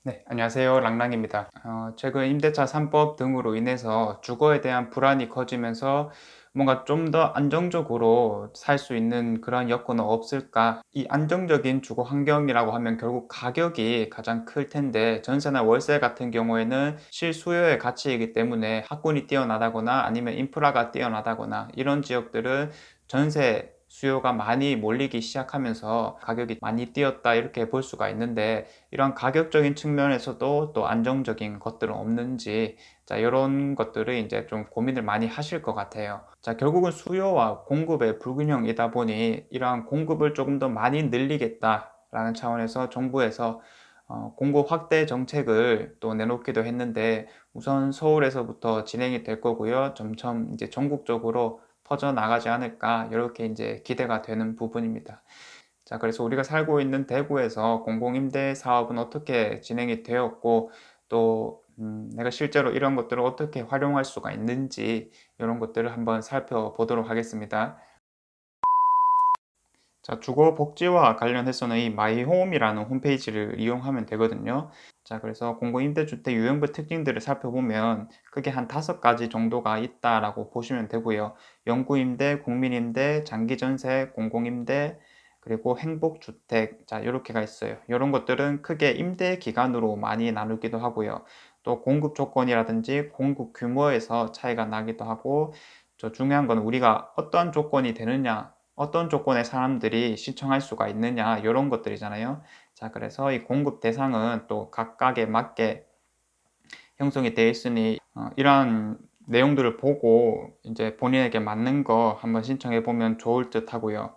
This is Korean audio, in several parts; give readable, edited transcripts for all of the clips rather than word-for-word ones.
네, 안녕하세요. 랑랑입니다. 최근 임대차 3법 등으로 인해서 주거에 대한 불안이 커지면서 뭔가 좀 더 안정적으로 살 수 있는 그런 여건은 없을까? 이 안정적인 주거 환경이라고 하면 결국 가격이 가장 클 텐데, 전세나 월세 같은 경우에는 실수요의 가치이기 때문에 학군이 뛰어나다거나 아니면 인프라가 뛰어나다거나 이런 지역들은 전세 수요가 많이 몰리기 시작하면서 가격이 많이 뛰었다 이렇게 볼 수가 있는데, 이런 가격적인 측면에서도 또 안정적인 것들은 없는지, 자, 이런 것들을 이제 좀 고민을 많이 하실 것 같아요. 자, 결국은 수요와 공급의 불균형이다 보니 이러한 공급을 조금 더 많이 늘리겠다라는 차원에서 정부에서 공급 확대 정책을 또 내놓기도 했는데, 우선 서울에서부터 진행이 될 거고요. 점점 이제 전국적으로 퍼져 나가지 않을까, 이렇게 이제 기대가 되는 부분입니다. 자, 그래서 우리가 살고 있는 대구에서 공공임대 사업은 어떻게 진행이 되었고, 또 내가 실제로 이런 것들을 어떻게 활용할 수가 있는지, 이런 것들을 한번 살펴보도록 하겠습니다. 자, 주거 복지와 관련해서는 이 마이홈이라는 홈페이지를 이용하면 되거든요. 자, 그래서 공공임대주택 유형별 특징들을 살펴보면 크게 한 5가지 정도가 있다라고 보시면 되고요. 영구임대, 국민임대, 장기전세, 공공임대, 그리고 행복주택, 자, 이렇게가 있어요. 이런 것들은 크게 임대 기간으로 많이 나누기도 하고요. 또 공급 조건이라든지 공급 규모에서 차이가 나기도 하고, 저 중요한 건 우리가 어떠한 조건이 되느냐, 어떤 조건의 사람들이 신청할 수가 있느냐, 이런 것들이잖아요. 자, 그래서 이 공급 대상은 또 각각에 맞게 형성이 되어 있으니 이러한 내용들을 보고 이제 본인에게 맞는 거 한번 신청해 보면 좋을 듯 하고요.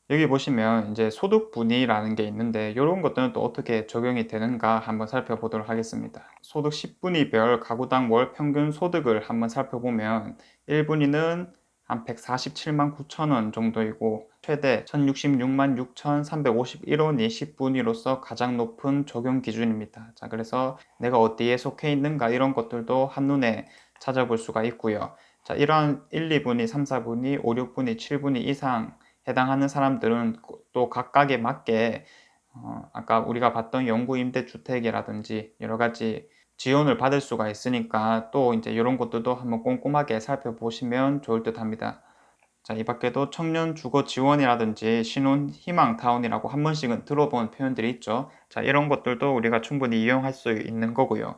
여기 보시면 이제 소득 분위라는 게 있는데, 이런 것들은 또 어떻게 적용이 되는가 한번 살펴보도록 하겠습니다. 소득 10분위별 가구당 월 평균 소득을 한번 살펴보면 1분위는 한 147만 9천 원 정도이고, 최대 1066만 6,351원이 10분위로서 가장 높은 적용 기준입니다. 자, 그래서 내가 어디에 속해 있는가 이런 것들도 한눈에 찾아볼 수가 있고요. 자, 이런 1, 2분위, 3, 4분위, 5, 6분위, 7분위 이상 해당하는 사람들은 또 각각에 맞게 아까 우리가 봤던 영구임대주택이라든지 여러 가지 지원을 받을 수가 있으니까, 또 이제 이런 것들도 한번 꼼꼼하게 살펴보시면 좋을 듯 합니다. 자, 이 밖에도 청년 주거 지원이라든지 신혼 희망타운이라고 한 번씩은 들어본 표현들이 있죠. 자, 이런 것들도 우리가 충분히 이용할 수 있는 거고요.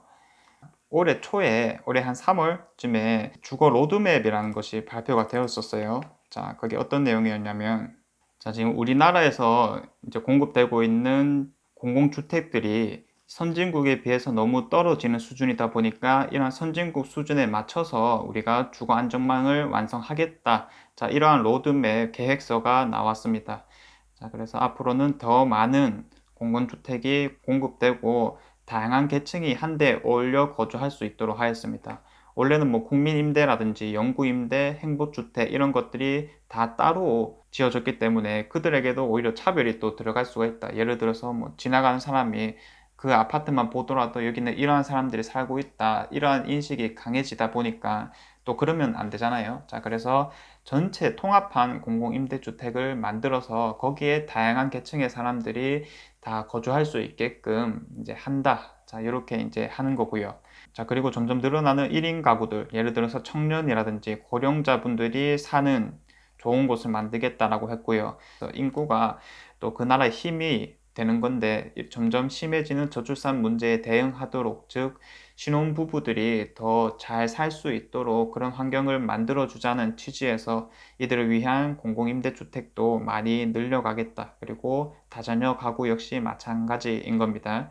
올해 초에, 올해 한 3월쯤에 주거 로드맵이라는 것이 발표가 되었었어요. 자, 그게 어떤 내용이었냐면, 자, 지금 우리나라에서 이제 공급되고 있는 공공주택들이 선진국에 비해서 너무 떨어지는 수준이다 보니까, 이러한 선진국 수준에 맞춰서 우리가 주거 안정망을 완성하겠다. 자, 이러한 로드맵 계획서가 나왔습니다. 자, 그래서 앞으로는 더 많은 공공주택이 공급되고 다양한 계층이 한데 어울려 거주할 수 있도록 하였습니다. 원래는 뭐 국민임대라든지 영구임대, 행복주택 이런 것들이 다 따로 지어졌기 때문에 그들에게도 오히려 차별이 또 들어갈 수가 있다. 예를 들어서 뭐 지나가는 사람이 그 아파트만 보더라도 여기는 이러한 사람들이 살고 있다, 이러한 인식이 강해지다 보니까 또 그러면 안 되잖아요. 자, 그래서 전체 통합한 공공임대주택을 만들어서 거기에 다양한 계층의 사람들이 다 거주할 수 있게끔 이제 한다. 자, 이렇게 이제 하는 거고요. 자, 그리고 점점 늘어나는 1인 가구들, 예를 들어서 청년이라든지 고령자분들이 사는 좋은 곳을 만들겠다라고 했고요. 인구가 또 그 나라의 힘이 되는 건데, 점점 심해지는 저출산 문제에 대응하도록, 즉 신혼부부들이 더 잘 살 수 있도록 그런 환경을 만들어 주자는 취지에서 이들을 위한 공공임대주택도 많이 늘려가겠다. 그리고 다자녀 가구 역시 마찬가지인 겁니다.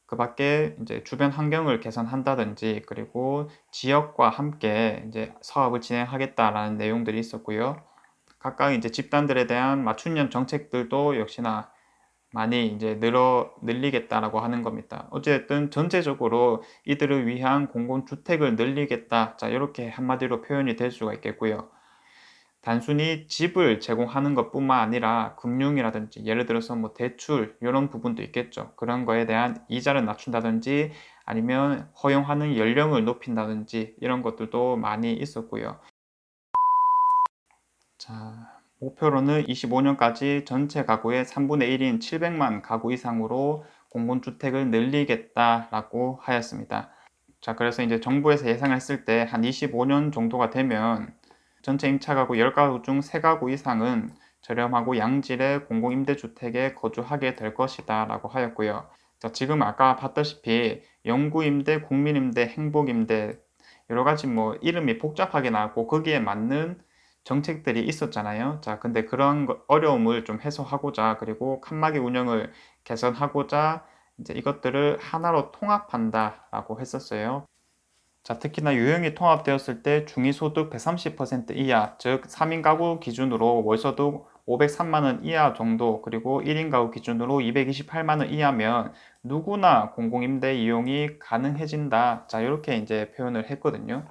그 밖에 이제 주변 환경을 개선한다든지, 그리고 지역과 함께 이제 사업을 진행하겠다라는 내용들이 있었고요. 각각 이제 집단들에 대한 맞춤형 정책들도 역시나 많이 이제 늘리겠다라고 하는 겁니다. 어쨌든 전체적으로 이들을 위한 공공주택을 늘리겠다. 자, 이렇게 한마디로 표현이 될 수가 있겠고요. 단순히 집을 제공하는 것뿐만 아니라 금융이라든지 예를 들어서 뭐 대출 이런 부분도 있겠죠. 그런 거에 대한 이자를 낮춘다든지 아니면 허용하는 연령을 높인다든지 이런 것들도 많이 있었고요. 자, 목표로는 25년까지 전체 가구의 3분의 1인 700만 가구 이상으로 공공주택을 늘리겠다라고 하였습니다. 자, 그래서 이제 정부에서 예상을 했을 때 한 25년 정도가 되면 전체 임차 가구 10가구 중 3가구 이상은 저렴하고 양질의 공공임대주택에 거주하게 될 것이다 라고 하였고요. 자, 지금 아까 봤다시피 영구임대, 국민임대, 행복임대 여러 가지 뭐 이름이 복잡하게 나왔고 거기에 맞는 정책들이 있었잖아요. 자, 근데 그런 어려움을 좀 해소하고자 그리고 칸막이 운영을 개선하고자 이제 이것들을 하나로 통합한다라고 했었어요. 자, 특히나 유형이 통합되었을 때 중위소득 130% 이하, 즉 3인 가구 기준으로 월소득 503만 원 이하 정도, 그리고 1인 가구 기준으로 228만 원 이하면 누구나 공공임대 이용이 가능해진다. 자, 이렇게 이제 표현을 했거든요.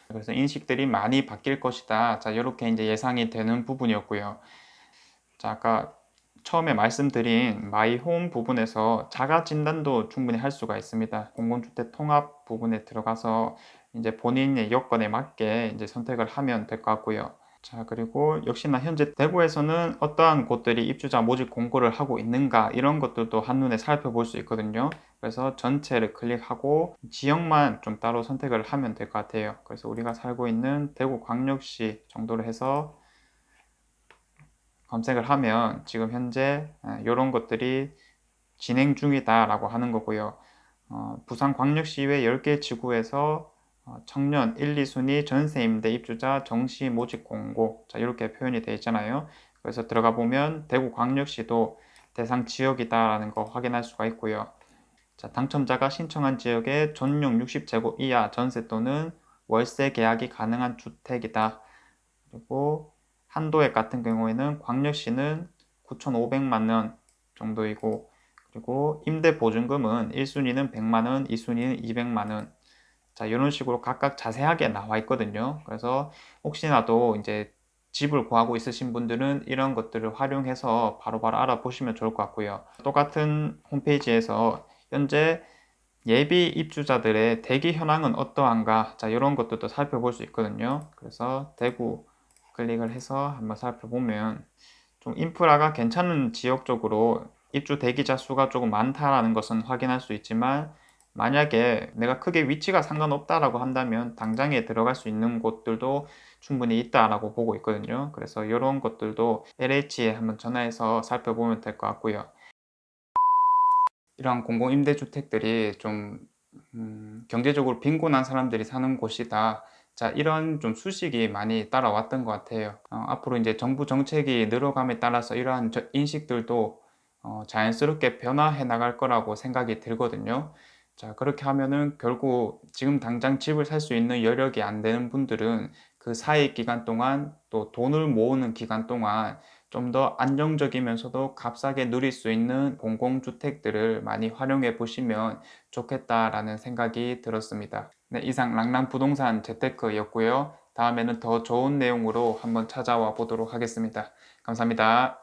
그래서 인식들이 많이 바뀔 것이다. 자, 이렇게 이제 예상이 되는 부분이었고요. 자, 아까 처음에 말씀드린 마이홈 부분에서 자가 진단도 충분히 할 수가 있습니다. 공공주택 통합 부분에 들어가서 이제 본인의 여건에 맞게 이제 선택을 하면 될 것 같고요. 자, 그리고 역시나 현재 대구에서는 어떠한 곳들이 입주자 모집 공고를 하고 있는가 이런 것들도 한눈에 살펴볼 수 있거든요. 그래서 전체를 클릭하고 지역만 좀 따로 선택을 하면 될 것 같아요. 그래서 우리가 살고 있는 대구광역시 정도로 해서 검색을 하면 지금 현재 이런 것들이 진행 중이다 라고 하는 거고요. 부산광역시의회 10개 지구에서 청년 1, 2순위 전세임대 입주자 정시 모집 공고, 자, 이렇게 표현이 되어 있잖아요. 그래서 들어가 보면 대구광역시도 대상 지역이다라는 거 확인할 수가 있고요. 자, 당첨자가 신청한 지역의 전용 60제곱 이하 전세 또는 월세 계약이 가능한 주택이다. 그리고 한도액 같은 경우에는 광역시는 9,500만 원 정도이고, 그리고 임대 보증금은 1순위는 100만 원, 2순위는 200만 원. 자, 이런 식으로 각각 자세하게 나와 있거든요. 그래서 혹시나도 이제 집을 구하고 있으신 분들은 이런 것들을 활용해서 바로바로 알아보시면 좋을 것 같고요. 똑같은 홈페이지에서 현재 예비 입주자들의 대기 현황은 어떠한가, 자, 이런 것들도 살펴볼 수 있거든요. 그래서 대구 클릭을 해서 한번 살펴보면 좀 인프라가 괜찮은 지역 쪽으로 입주 대기자 수가 조금 많다라는 것은 확인할 수 있지만, 만약에 내가 크게 위치가 상관없다라고 한다면 당장에 들어갈 수 있는 곳들도 충분히 있다라고 보고 있거든요. 그래서 이런 것들도 LH에 한번 전화해서 살펴보면 될 것 같고요. 이러한 공공임대주택들이 좀 경제적으로 빈곤한 사람들이 사는 곳이다. 자, 이런 좀 수식이 많이 따라왔던 것 같아요. 앞으로 이제 정부 정책이 늘어감에 따라서 이러한 인식들도 자연스럽게 변화해 나갈 거라고 생각이 들거든요. 자, 그렇게 하면은 결국 지금 당장 집을 살 수 있는 여력이 안 되는 분들은 그 사이 기간 동안 또 돈을 모으는 기간 동안 좀 더 안정적이면서도 값싸게 누릴 수 있는 공공주택들을 많이 활용해 보시면 좋겠다라는 생각이 들었습니다. 네, 이상 랑랑부동산 재테크였고요. 다음에는 더 좋은 내용으로 한번 찾아와 보도록 하겠습니다. 감사합니다.